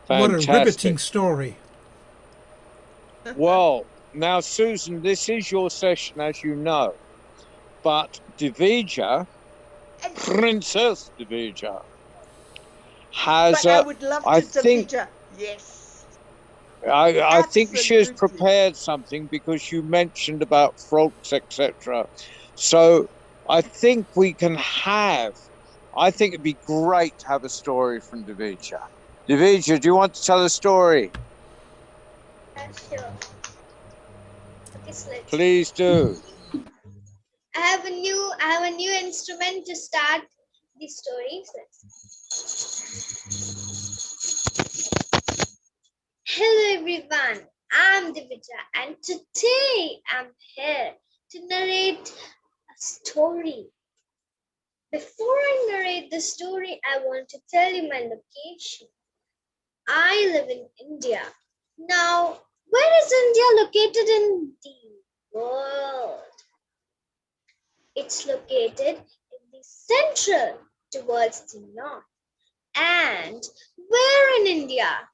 What a riveting Fantastic. story. Well, now, Susan, this is your session, as you know, but Divija, And, Princess Divija, has, but I would love I to, think, Davija. Yes, I think she has absolutely. prepared something because you mentioned about frogs, etc. So I think we can have, I think it'd be great to have a story from Divija. Divija, do you want to tell a story? Sure. Okay, so Please do. I have a new instrument to start the story. Hello everyone, I'm Divija and today I'm here to narrate a story. Before I narrate the story, I want to tell you my location. I live in India. Now, where is India located in the world? It's located in the central towards the north. And where in India?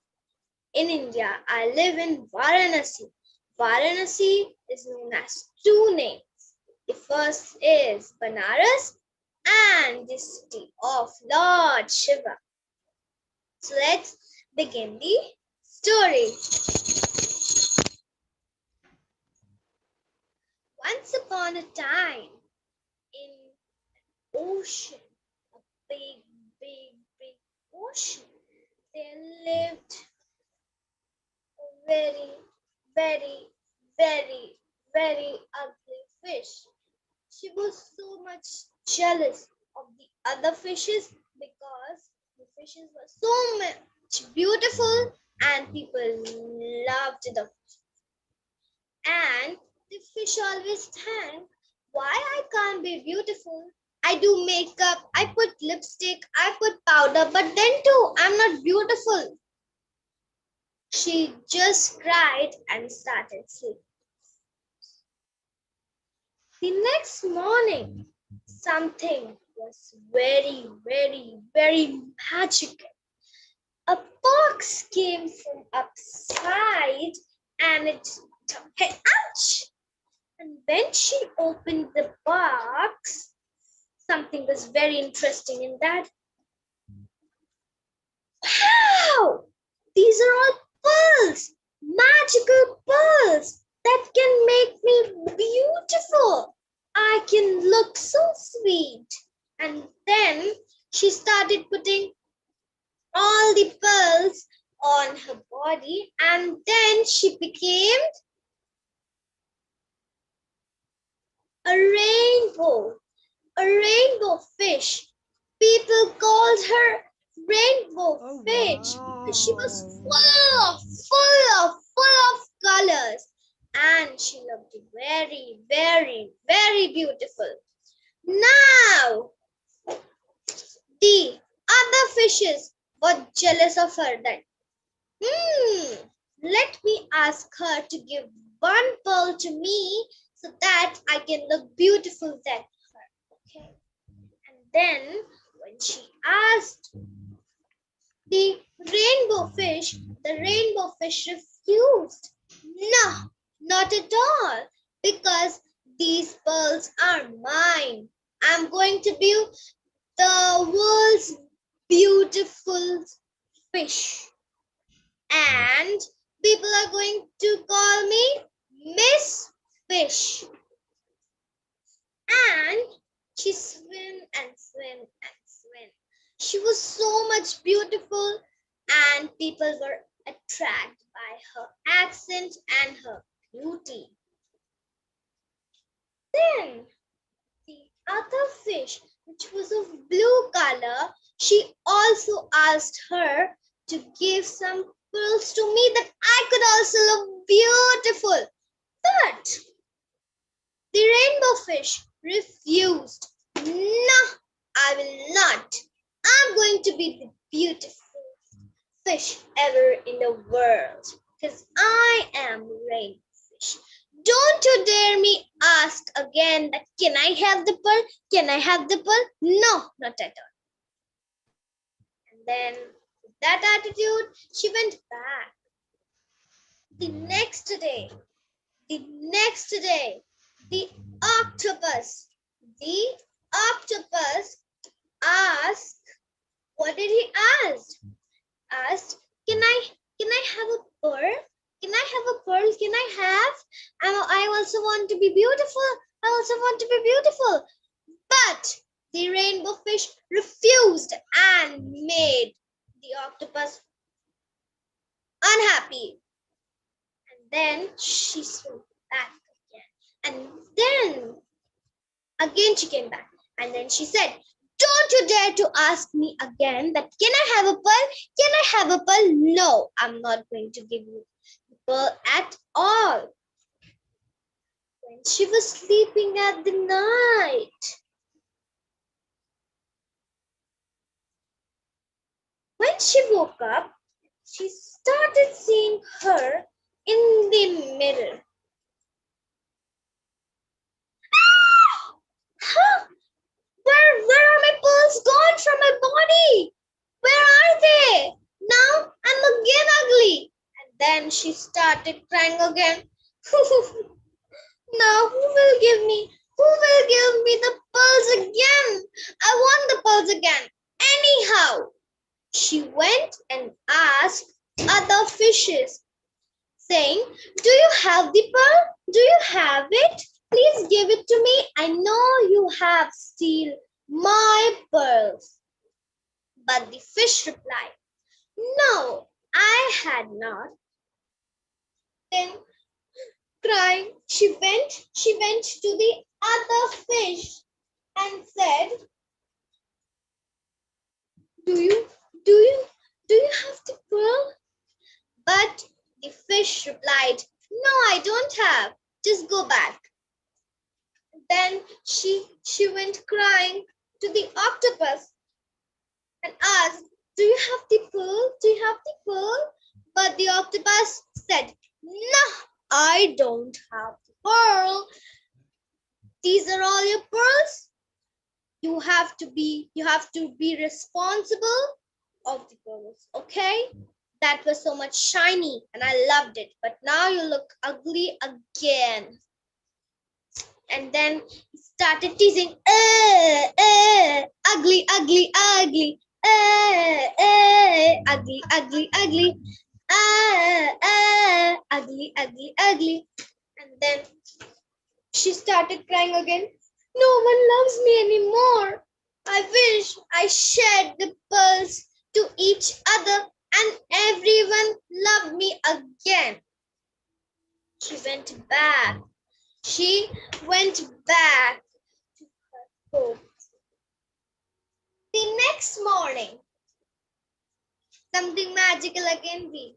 In India, I live in Varanasi. Varanasi is known as two names. The first is Banaras and the city of Lord Shiva. So let's begin the story. Once upon a time, in ocean, a big, big ocean, there lived a very, very, very, very ugly fish. She was so much jealous of the other fishes because the fishes were so much beautiful and people loved the fish. And the fish always thank why I can't be beautiful. I do makeup, I put lipstick, I put powder, but then too I'm not beautiful. She just cried and started sleeping. The next morning, something was very, very, very magical. A box came from upside and it hey, ouch! And when she opened the box, something was very interesting in that. Wow! These are all pearls, magical pearls that can make me beautiful. I can look so sweet. And then she started putting all the pearls on her body, and then she became a rainbow fish. People called her rainbow fish because she was full of colors, and she looked very, very, very beautiful. Now, the other fishes were jealous of her then. Let me ask her to give one pearl to me so that I can look beautiful then. Okay. And then when she asked the rainbow fish refused. No, not at all, because these pearls are mine. I'm going to be the world's beautiful fish. And people are going to call me Miss Fish. And She swam and swam and swam. She was so much beautiful, and people were attracted by her accent and her beauty. Then the other fish, which was of blue color, she also asked her to give some pearls to me that I could also look beautiful. But the rainbow fish refused. No, I will not. I'm going to be the beautiful fish ever in the world because I am rainbow fish. Don't you dare me ask again that can I have the pearl? Can I have the pearl? No, not at all. And then with that attitude, she went back. The next day, the octopus, the octopus asked, what did he ask? Asked, can I have a pearl? Can I have a pearl? Can I have? I also want to be beautiful. I also want to be beautiful. But the rainbow fish refused and made the octopus unhappy. And then she swam back again. And then again she came back. And then she said, don't you dare to ask me again that can I have a pearl? Can I have a pearl? No, I'm not going to give you the pearl at all. When she was sleeping at the night, when she woke up, she started seeing her in the mirror. Huh? Where are my pearls gone from my body? Where are they? Now I'm again ugly. And then she started crying again. Now who will give me the pearls again? I want the pearls again. Anyhow, she went and asked other fishes, saying, do you have the pearl? Do you have it? Please give it to me. I know you have stolen my pearls. But the fish replied, no, I had not. Then, crying, she went to the other fish and said, do you have the pearl? But the fish replied, no, I don't have. Just go back. Then she went crying to the octopus and asked, do you have the pearl? Do you have the pearl? But the octopus said, no, I don't have the pearl. These are all your pearls. You have to be responsible of the pearls, okay? That was so much shiny and I loved it. But now you look ugly again. And then he started teasing, ugly, ugly, ugly, ugly, ugly, ugly, ugly, ugly, ugly. And then she started crying again. No one loves me anymore. I wish I shared the pearls to each other and everyone loved me again. She went back. She went back to her home. The next morning, something magical again did.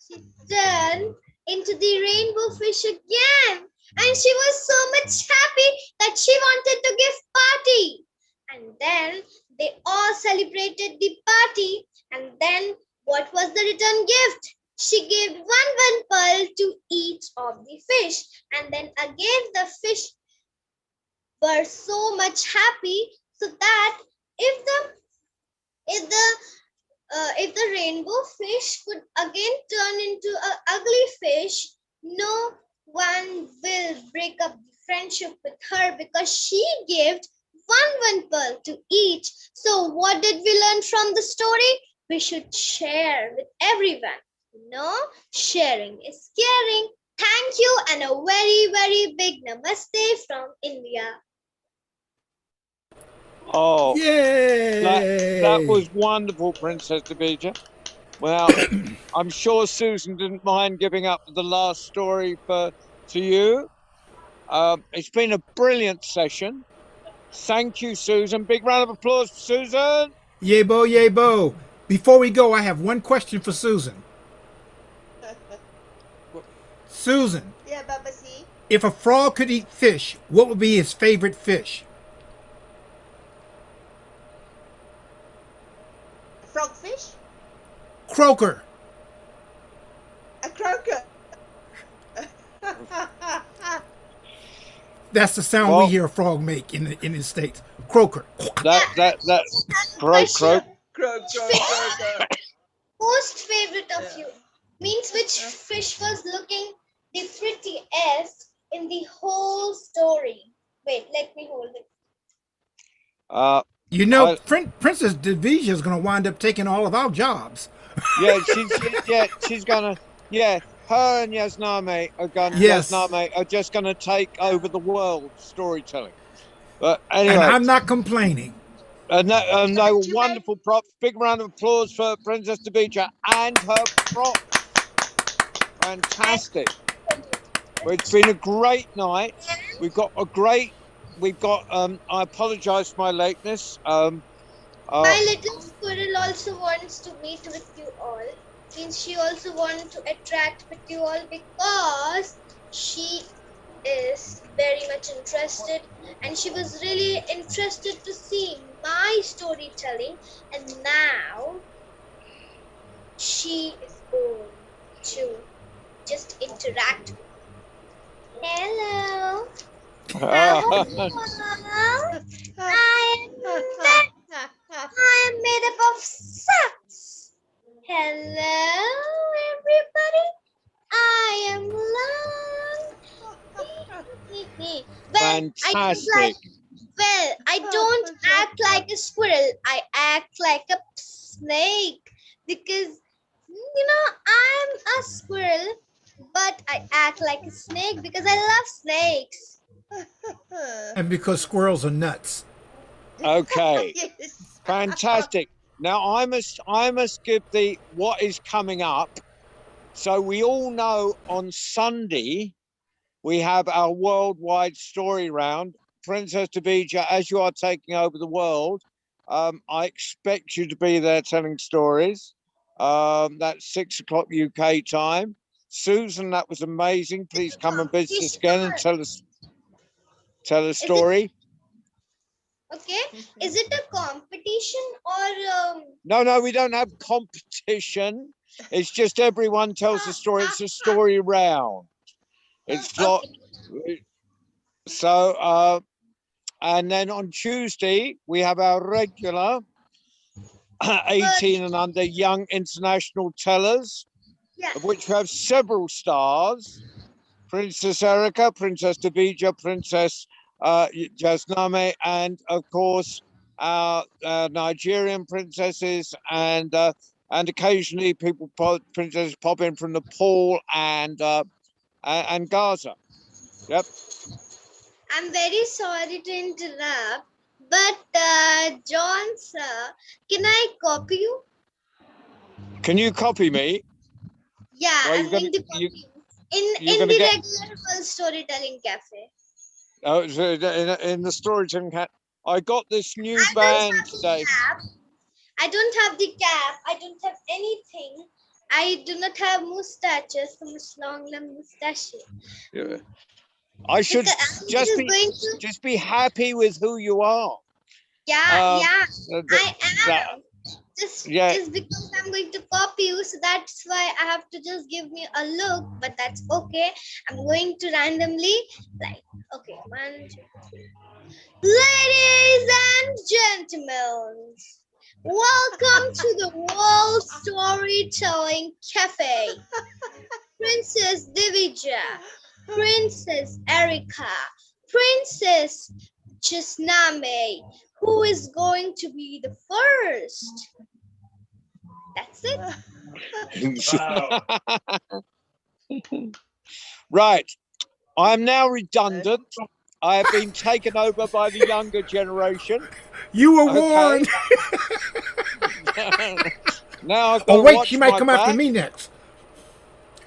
She turned into the rainbow fish again. And she was so much happy that she wanted to give party. And then they all celebrated the party. And then what was the return gift? She gave one pearl to each of the fish. And then again the fish were so much happy so that if the rainbow fish could again turn into an ugly fish, no one will break up the friendship with her because she gave one pearl to each. So what did we learn from the story? We should share with everyone. Sharing is caring. Thank you and a very, very big namaste from India. Oh, Yay! that was wonderful, Princess Davija. Well, I'm sure Susan didn't mind giving up the last story to you. It's been a brilliant session. Thank you, Susan. Big round of applause for Susan. Yay bo, yay bo. Before we go, I have one question for Susan. Susan, Yeah, Babasi. if a frog could eat fish, what would be his favorite fish? A frogfish? Croaker. A croaker. That's the sound we Well- hear a frog make in the States. Croaker. That croak. Croak. Most favorite of Yeah. you means which fish was looking the prettiest in the whole story. Wait, let me hold it. You know, I- Princess Davija is going to wind up taking all of our jobs. Yeah, she's gonna. Yeah, her and Yasname are going. Yes. Yasname are just gonna take over the world storytelling. But And anyway, I'm not complaining. they were But you wonderful props. Big round of applause for Princess Davija and her props. Fantastic. Well, it's been a great night. We've got. I apologize for my lateness. My little squirrel also wants to meet with you all. Means she also wants to attract with you all because she is very much interested and she was really interested to see my storytelling, and now she is going to just interact. Hello. Hello. I am made up of socks. Hello, everybody. I am long. Fantastic. I don't act like a squirrel. I act like a snake because I'm a squirrel, but I act like a snake because I love snakes. And because squirrels are nuts. Okay. Yes. Fantastic. Now I must give the what is coming up. So we all know on Sunday we have our worldwide story round. Princess Davija, as you are taking over the world, I expect you to be there telling stories. That's 6 o'clock UK time. Susan, that was amazing. Please come and visit us again and tell a story. Okay, is it a competition or No, we don't have competition. It's just everyone tells a story. It's a story round. It's not. So, and then on Tuesday, we have our regular 18 and under young international tellers, yeah? of which we have several stars. Princess Erica, Princess Davija, Princess Jasname, and of course our Nigerian princesses, and occasionally princesses pop in from Nepal and Gaza. Yep. I'm very sorry to interrupt, but John sir, can I copy you? Can you copy me? Yeah, Well, I'm you're going gonna- to copy you you're in gonna the get- regular World Storytelling Cafe. Oh, so in the storytelling cat. I got this new I don't band have the today. cap. I don't have the cap. I don't have anything. I do not have mustaches, long mustache. Yeah. I should Because I'm just be going to. just be happy with who you are. Yeah, yeah, The- I am. Just because I'm going to copy you, so that's why I have to just give me a look, but that's okay. I'm going to randomly, like, okay, 1, 2, 3. Ladies and gentlemen, welcome to the World Storytelling Cafe. Princess Divija, Princess Erica, Princess Chisname, who is going to be the first? That's it. Right. I'm now redundant. I have been taken over by the younger generation. You were Okay. warned. Now I've got Oh to wait, watch she might my come after back. me next.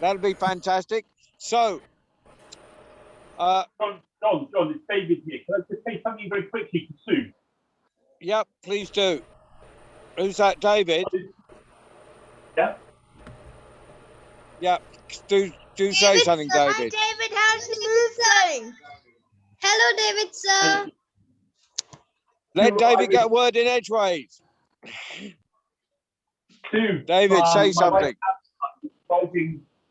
That'll be fantastic. So, John, it's David here. Can I just say something very quickly to Sue? yep, please do. Who's that, David? Yeah. Yeah, do say David, something, sir. Hi, David. David. How's the move going? Hello, David, sir. Let Sue, David get a word in edgeways. Sue, David, say my something. wife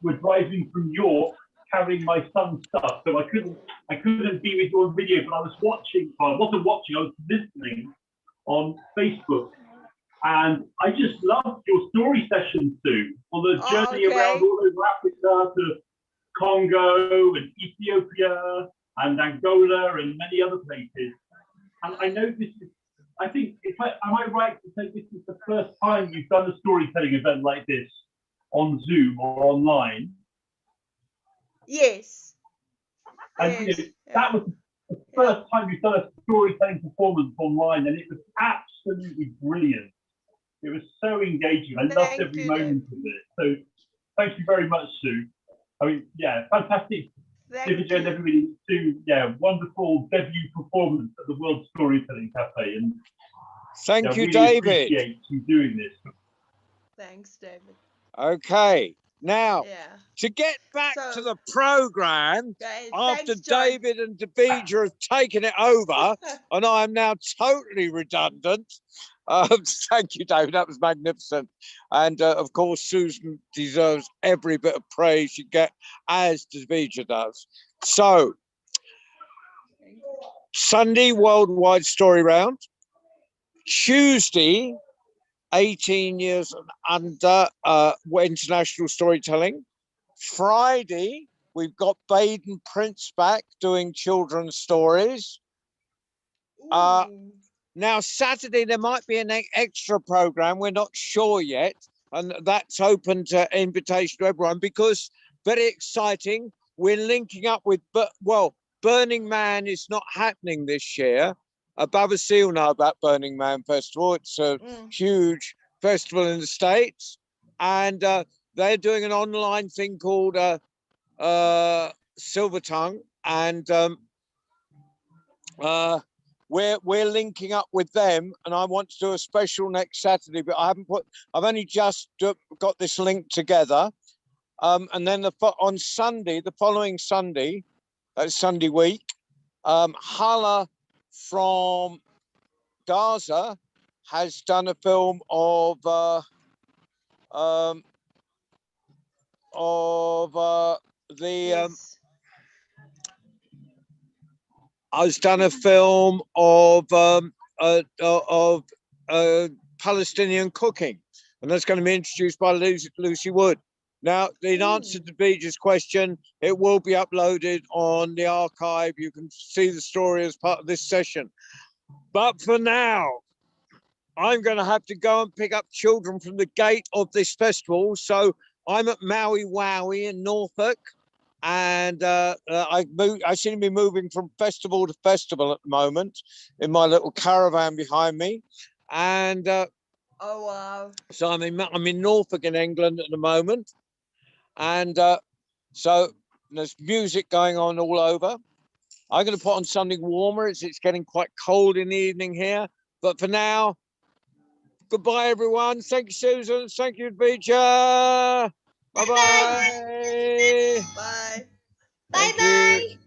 we're driving from York, carrying my son's stuff, so I couldn't be with you on video, but I was watching. Well, I wasn't watching. I was listening on Facebook, and I just loved your story session, Sue, on the journey around all over Africa to Congo and Ethiopia and Angola and many other places. And I know this is, I think, am I right to say this is the first time you've done a storytelling event like this on Zoom or online? Yes. And Yes. that was the first time you've done a storytelling performance online, and it was absolutely brilliant. It was so engaging. I loved every moment of it. So thank you very much, Sue. I mean, yeah, fantastic. Division and everybody to wonderful debut performance at the World Storytelling Cafe, and Thank you, really David. appreciate you doing this. Thanks, David. Okay, now Yeah. to get back So- to the program, Okay, after thanks, John. David and Davija have taken it over, and I am now totally redundant. Thank you, David. That was magnificent. And of course, Susan deserves every bit of praise you get, as Davija does. So, Sunday, Worldwide Story Round. Tuesday, 18 years and under, international storytelling. Friday, we've got Baden Prince back doing children's stories. Ooh. Now, Saturday, there might be an extra program. We're not sure yet. And that's open to invitation to everyone because very exciting. We're linking up with, Burning Man is not happening this year. Babasi will know about Burning Man Festival. It's a huge festival in the States. And they're doing an online thing called Silver Tongue. And we're linking up with them, and I want to do a special next Saturday, but I've only just got this link together. And then on Sunday, the following Sunday, that's Sunday week, Hala from Gaza has done a film of I've done a film of Palestinian cooking, and that's going to be introduced by Lucy Wood. Now, in answer to Beej's question, it will be uploaded on the archive. You can see the story as part of this session. But for now, I'm going to have to go and pick up children from the gate of this festival. So I'm at Maui Wowie in Norfolk. And I seem to be moving from festival to festival at the moment in my little caravan behind me. And oh wow! So I'm in Norfolk in England at the moment, and so there's music going on all over. I'm going to put on something warmer. It's getting quite cold in the evening here. But for now, goodbye everyone. Thank you, Susan. Thank you, Beecher. Bye-bye. Bye. Bye-bye.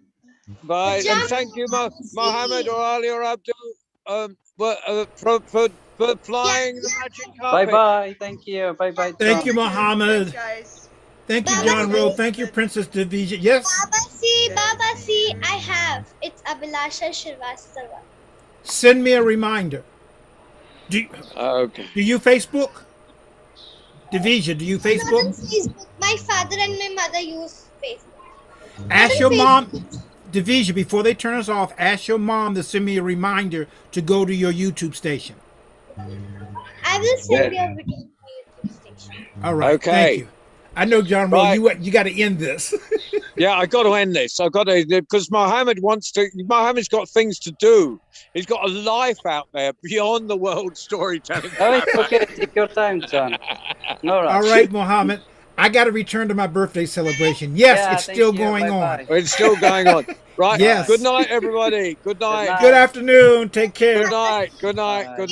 Bye. And thank you, Mohammed or Ali or Abdul, for flying the magic carpet. Bye-bye. Thank you. Bye-bye. Thank you, Mohammed. Thanks, guys. Thank you, Bye-bye. John Rowe. Thank you, Princess Davija. Yes? Babasi, I have. It's Abhilasha Srivastava. Send me a reminder. Okay. Do you Facebook? Davija, do you Not on Facebook? Facebook. My father and my mother use Facebook. Ask your mom, Davija, before they turn us off, ask your mom to send me a reminder to go to your YouTube station. I will send you a video to my YouTube station. All right. Okay. Thank you. I know, John Rowe, Bye. you got to end this. Yeah, I got to end this. I got to, because Mohammed's got things to do. He's got a life out there beyond the World Storytelling. Oh, it's okay. Take your time, John. No rush. All right, Mohammed. I got to return to my birthday celebration. Yes, Yeah, it's thank still you. going Bye-bye. on. It's still going on. Right. Yes. Good night, everybody. Good night. night. Good afternoon. Take care. Good night. Good night. Bye. Good night.